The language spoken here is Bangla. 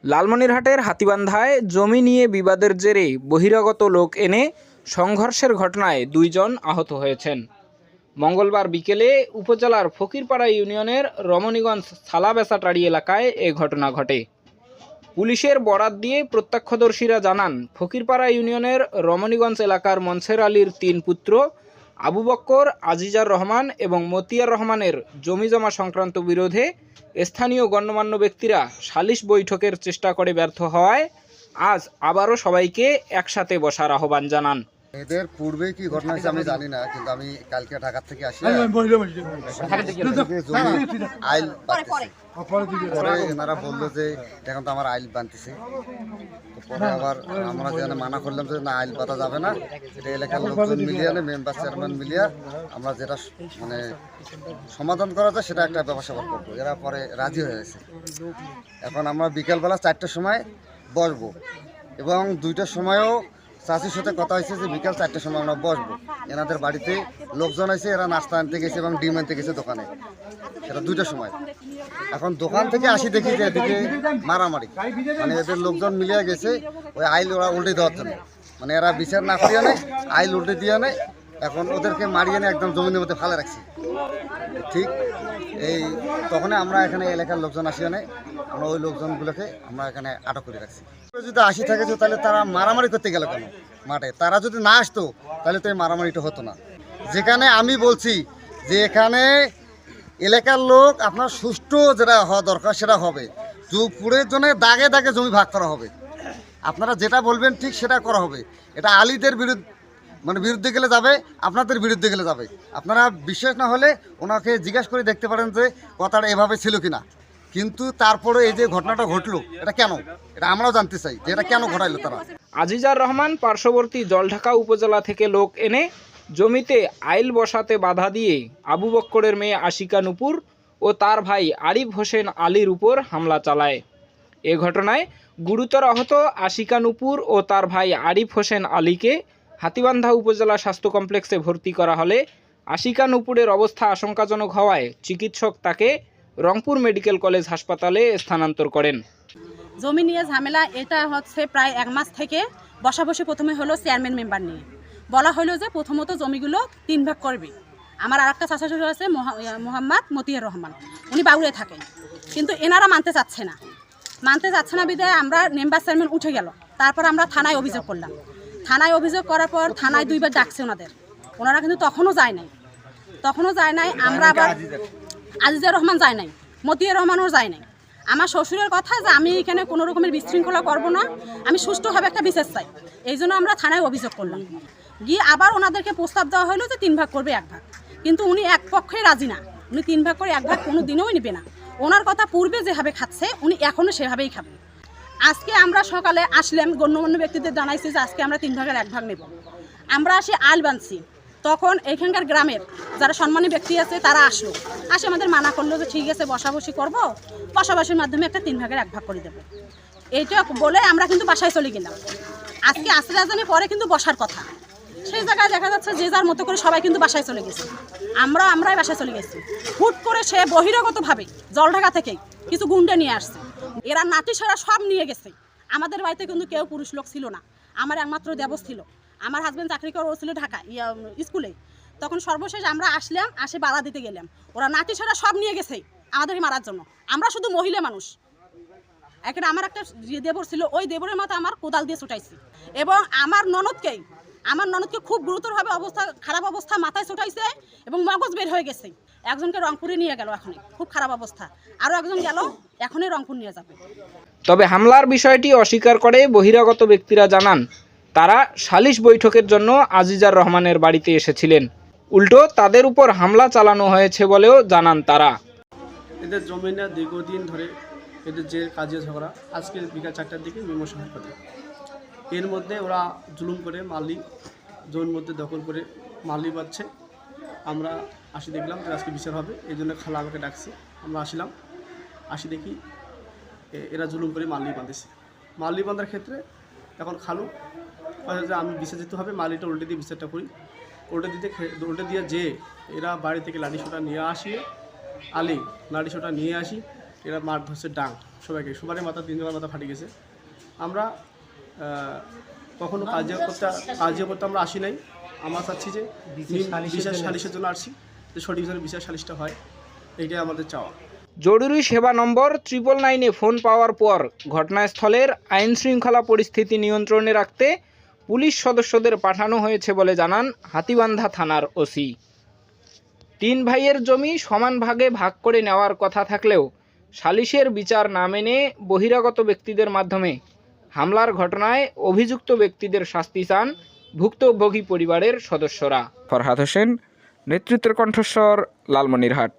লালমনিরহাটের হাতীবান্ধায় জমি নিয়ে বিবাদের জেরে বহিরাগত লোক এনে সংঘর্ষের ঘটনায় 2 জন আহত হয়েছেন। মঙ্গলবার বিকেলে উপজেলার ফকিরপাড়া ইউনিয়নের রমণীগঞ্জ সালাবেসাটারি এলাকায় এ ঘটনা ঘটে। পুলিশের বরাত দিয়ে প্রত্যক্ষদর্শীরা জানান, ফকিরপাড়া ইউনিয়নের রমণীগঞ্জ এলাকার মনসের আলীর 3 পুত্র আবু বক্কর, আজিজার রহমান এবং মতিয়ার রহমানের জমিজমা সংক্রান্ত বিরোধে স্থানীয় গণ্যমান্য ব্যক্তিরা সালিশ বৈঠকের চেষ্টা করে ব্যর্থ হওয়ায় আজ আবারও সবাইকে একসাথে বসার আহ্বান জানান। এদের পূর্বে কি ঘটনা হয়েছে আমি জানি না, কিন্তু আমি কালকে ঢাকা থেকে আসি আইল পরে এনারা বললো যে এখন তো আমার আইল বানতেছে। পরে আবার আমরা যেখানে মানা করলাম যে না, আইল বাঁধা যাবে না, এটা এলাকার লোকজন মিলিয়ে মেম্বার চেয়ারম্যান মিলিয়ে আমরা যেটা মানে সমাধান করা যায় সেটা একটা ব্যবসা করবো। এরা পরে রাজি হয়ে গেছে। এখন আমরা বিকেলবেলা 4টার সময় বসবো এবং 2টার সময়ও চাষির সাথে কথা হয়েছে যে বিকাল 4টার সময় আমরা বসবো। এনাদের বাড়িতে লোকজন আছে, এরা নাস্তা আনতে গেছে এবং ডিম আনতে গেছে দোকানে, সেটা 2টার সময়। এখন দোকান থেকে আসি দেখি যে এদিকে মারামারি, মানে এদের লোকজন মিলিয়ে গেছে ওই আইল ওরা উল্টে দেওয়ার জন্য, মানে এরা বিচার না করিয়ে নেয়, আইল উল্টে দিয়ে নেয়। এখন ওদেরকে মারিয়ে নিয়ে একদম জমিনের মধ্যে ফেলে রাখছি। ঠিক এই তখনই আমরা এখানে এলাকার লোকজন আসিয়ে নেয়, আমরা ওই লোকজনগুলোকে আমরা এখানে আটক করে রাখছি। যদি আসি থাকে তাহলে তারা মারামারি করতে গেল কেন মাঠে? তারা যদি না আসতো তাহলে তো এই মারামারিটা হতো না। যেখানে আমি বলছি যে এখানে এলাকার লোক আপনার সুষ্ঠু যেটা হওয়া দরকার সেটা হবে, পুরের জন্য দাগে দাগে জমি ভাগ করা হবে। আপনারা যেটা বলবেন ঠিক সেটা করা হবে। এটা আলীদের বিরুদ্ধে গেলে যাবে, আপনাদের বিরুদ্ধে গেলে যাবে। আপনারা বিশ্বাস না হলে ওনাকে জিজ্ঞাসা করে দেখতে পারেন যে কথাটা এভাবে ছিল কিনা। কিন্তু তারপরে এই যে ঘটনাটা ঘটলো, এটা কেন, এটা আমরাও জানতে চাই যে এটা কেন ঘটাইলো তারা। আজিজার রহমান পার্শ্ববর্তী জলঢাকা উপজেলা থেকে লোক এনে জমিতে আইল বসাতে বাধা দিয়ে আবু বক্করের মেয়ে আশিকা নূপুর ও তার ভাই আরিফ হোসেন আলীর উপর হামলা চালায়। এ ঘটনায় গুরুতর আহত আশিকা নূপুর ও তার ভাই আরিফ হোসেন আলীকে হাতীবান্ধা উপজেলা স্বাস্থ্য কমপ্লেক্সে ভর্তি করা হলে আশিকা নূপুরের অবস্থা আশঙ্কাজনক হওয়ায় চিকিৎসক তাকে রংপুর মেডিকেল কলেজ হাসপাতালে স্থানান্তর করেন। জমি নিয়ে ঝামেলা এটা হচ্ছে প্রায় 1 মাস থেকে বসাবসি প্রথমে হলো চেয়ারম্যান মেম্বার নিয়ে বলা হলো যে প্রথমত জমিগুলো 3 ভাগ করবে। আমার আর একটা চাচা শ্বশুর আছে মোহাম্মদ মতিয়ার রহমান, উনি বাউরে থাকেন, কিন্তু এনারা মানতে চাচ্ছে না বিধায় আমরা মেম্বার চেয়ারম্যান উঠে গেল। তারপর আমরা থানায় অভিযোগ করলাম। থানায় অভিযোগ করার পর থানায় 2বার ডাকছে ওনারা কিন্তু তখনও যায় নাই। আমরা আবার আজিজার রহমান যায় নাই, মতিয়ার রহমানও যায় নাই। আমার শ্বশুরের কথা যে আমি এখানে কোনো রকমের বিশৃঙ্খলা করব না, আমি সুষ্ঠুভাবে একটা বিচার চাই, এই জন্য আমরা থানায় অভিযোগ করলাম। গিয়ে আবার ওনাদেরকে প্রস্তাব দেওয়া হলো যে 3 ভাগ করবে 1 ভাগ, কিন্তু উনি এক পক্ষে রাজি না। উনি 3 ভাগ করে 1 ভাগ কোনো দিনও নেবে না। ওনার কথা পূর্বে যেভাবে খাচ্ছে উনি এখনও সেভাবেই খাবে। আজকে আমরা সকালে আসলাম, গণ্যমান্য ব্যক্তিদের জানাইছি যে আজকে আমরা 3 ভাগের 1 ভাগ নেব। আমরা আসি আইল বানছি, তখন এখানকার গ্রামের যারা সম্মানী ব্যক্তি আছে তারা আসে আমাদের মানা করলো যে ঠিক আছে বসাবসি করবো, বসাবসির মাধ্যমে একটা 3 ভাগের 1 ভাগ করে দেবো। এইটা বলে আমরা কিন্তু বাসায় চলে গেলাম। আজকে আসরে আজানের পরে কিন্তু বসার কথা, সেই জায়গায় দেখা যাচ্ছে যে যার মতো করে সবাই কিন্তু বাসায় চলে গেছে। আমরাই বাসায় চলে গেছি। হুট করে সে বহিরাগতভাবে জলঢাকা থেকে কিছু গুন্ডা নিয়ে আসছে, এরা নাতি সেরা সব নিয়ে গেছে। আমাদের বাড়িতে কিন্তু কেউ পুরুষ লোক ছিল না, আমার একমাত্র দেবস ছিল। আমার হাজব্যান্ড চাকরি করে ছিল ঢাকা স্কুলে। তখন সর্বশেষ আমরা আসলাম, আসে বাধা দিতে গেলাম, ওরা নাতি সেরা সব নিয়ে গেছে আমাদের মারার জন্য। আমরা শুধু মহিলা মানুষ। এখানে আমার একটা দেবর ছিল, ওই দেবরের মতো আমার কোদাল দিয়ে ছুটাইছি এবং আমার ননদকে খুব গুরুতরভাবে খারাপ অবস্থা, মাথায় ছুটাইছে এবং মগজ বের হয়ে গেছে। একজনকে রংপুরে নিয়ে গেল, এখনই খুব খারাপ অবস্থা। আরও একজন গেল, এখনই রংপুর নিয়ে যাবে। তবে হামলার বিষয়টি অস্বীকার করে বহিরাগত ব্যক্তিরা জানান, তারা সালিশ বৈঠকের জন্য আজিজার রহমানের বাড়িতে এসেছিলেন, উল্টো তাদের উপর হামলা চালানো হয়েছে বলেও জানান তারা। এদের জমিনে দীর্ঘদিন ধরে এদের যে কাজে ঝগড়া, আজকে বিকাল 4টার দিকে মীমাংসা হয় কথা। এর মধ্যে ওরা জুলুম করে মালি জমির মধ্যে দখল করে মালি বাঁধছে। আমরা আসি দেখলাম যে আজকে বিচার হবে, এই জন্য খালা আমাকে ডাকছে। আমরা আসি দেখি এরা জুলুম করে মালি বাঁধেছে। মালি বাঁধার ক্ষেত্রে এখন খালু যে আমি বিচার দিতে হবে, মালিটা উল্টে দিয়ে বিচারটা করি। উল্টে দিয়ে যে এরা বাড়ি থেকে লাঠি সোটা নিয়ে আসি, লাঠি সোটা নিয়ে আসি, এরা মার ধরছে ডাং। সবাইকে, সবারই মাথা 3 জনের মাথা ফাটে গেছে। আমরা কখনো কাজে করতে আমরা আসি নাই। আমরা চাচ্ছি যে বিশেষ সালিশের জন্য আসছি, যে সঠিকভাবে বিশেষ সালিশটা হয়, এইটাই আমাদের চাওয়া। জরুরি সেবা নম্বর 999-এ ফোন পাওয়ার পর ঘটনাস্থলের আইন শৃঙ্খলা পরিস্থিতি নিয়ন্ত্রণে রাখতে পুলিশ সদস্যদের পাঠানো হয়েছে বলে জানান হাতীবান্ধা থানার ওসি। 3 ভাইয়ের জমি সমান ভাগে ভাগ করে নেওয়ার কথা থাকলেও সালিশের বিচার না মেনে বহিরাগত ব্যক্তিদের মাধ্যমে হামলার ঘটনায় অভিযুক্ত ব্যক্তিদের শাস্তি চান ভুক্তভোগী পরিবারের সদস্যরা। ফরহাদ হোসেন, নেতৃত্বের কণ্ঠস্বর, লালমনিরহাট।